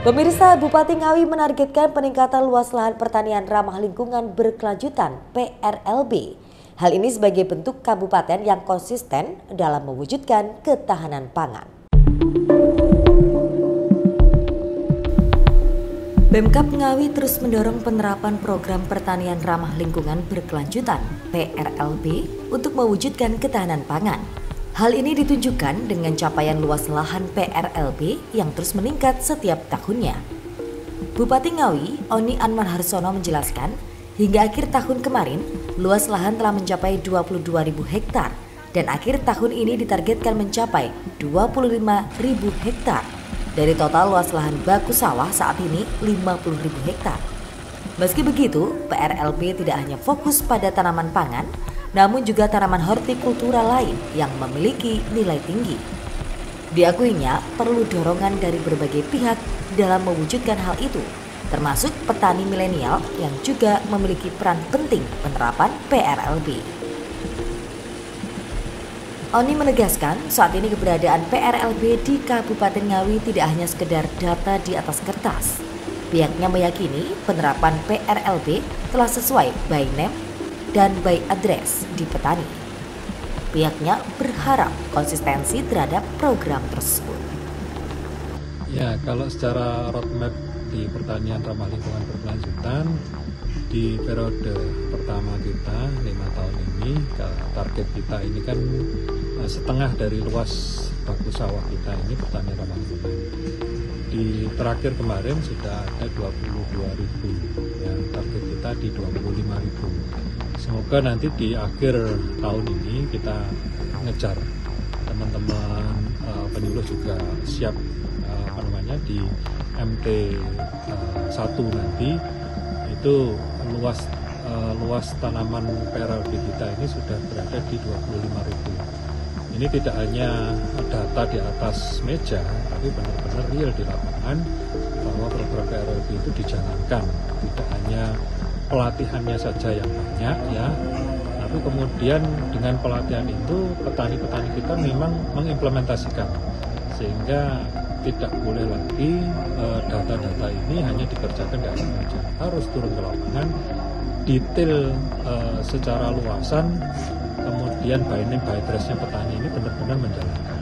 Pemirsa, Bupati Ngawi menargetkan peningkatan luas lahan pertanian ramah lingkungan berkelanjutan (PRLB). Hal ini sebagai bentuk kabupaten yang konsisten dalam mewujudkan ketahanan pangan. Pemkab Ngawi terus mendorong penerapan program pertanian ramah lingkungan berkelanjutan (PRLB) untuk mewujudkan ketahanan pangan. Hal ini ditunjukkan dengan capaian luas lahan PRLB yang terus meningkat setiap tahunnya. Bupati Ngawi, Oni Anwar Harsono menjelaskan, hingga akhir tahun kemarin, luas lahan telah mencapai 22.000 hektar dan akhir tahun ini ditargetkan mencapai 25.000 hektar. Dari total luas lahan baku sawah saat ini 50.000 hektar. Meski begitu, PRLB tidak hanya fokus pada tanaman pangan, namun juga tanaman hortikultura lain yang memiliki nilai tinggi. Diakuinya perlu dorongan dari berbagai pihak dalam mewujudkan hal itu, termasuk petani milenial yang juga memiliki peran penting penerapan PRLB. Oni menegaskan saat ini keberadaan PRLB di Kabupaten Ngawi tidak hanya sekedar data di atas kertas. Pihaknya meyakini penerapan PRLB telah sesuai by name dan by address di petani. Pihaknya berharap konsistensi terhadap program tersebut. Ya, kalau secara roadmap di pertanian ramah lingkungan berkelanjutan di periode pertama kita 5 tahun ini, target kita ini kan setengah dari luas baku sawah kita ini pertanian ramah lingkungan. Di terakhir kemarin sudah ada 22.000, ya, target kita di 25.000. Semoga nanti di akhir tahun ini kita ngejar, teman-teman penyuluh juga siap di MT 1 nanti itu luas tanaman PRLB kita ini sudah berada di 25.000. Ini tidak hanya data di atas meja, tapi benar-benar real di lapangan bahwa program PRLB itu dijalankan. Tidak hanya pelatihannya saja yang banyak, ya, tapi kemudian dengan pelatihan itu petani-petani kita memang mengimplementasikan, sehingga tidak boleh lagi data-data ini hanya dikerjakan di atas meja, harus turun ke lapangan, detail secara luasan, kemudian by name by address-nya petani ini benar-benar menjalankan.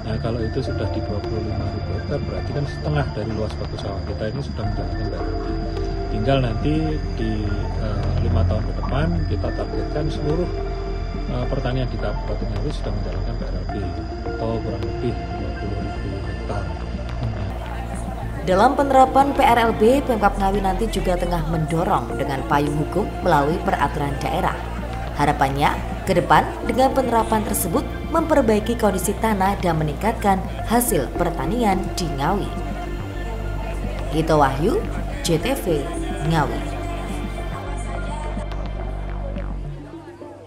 Nah, kalau itu sudah di 25.000 hektar, berarti kan setengah dari luas baku sawah kita ini sudah menjalankan PRLB. Tinggal nanti di 5 tahun ke depan kita targetkan seluruh pertanian di Kabupaten Ngawi sudah menjalankan PRLB atau kurang lebih 20.000 hektar. Dalam penerapan PRLB, Pemkab Ngawi nanti juga tengah mendorong dengan payung hukum melalui peraturan daerah. Harapannya, ke depan dengan penerapan tersebut memperbaiki kondisi tanah dan meningkatkan hasil pertanian di Ngawi. Ito Wahyu, JTV Ngawi.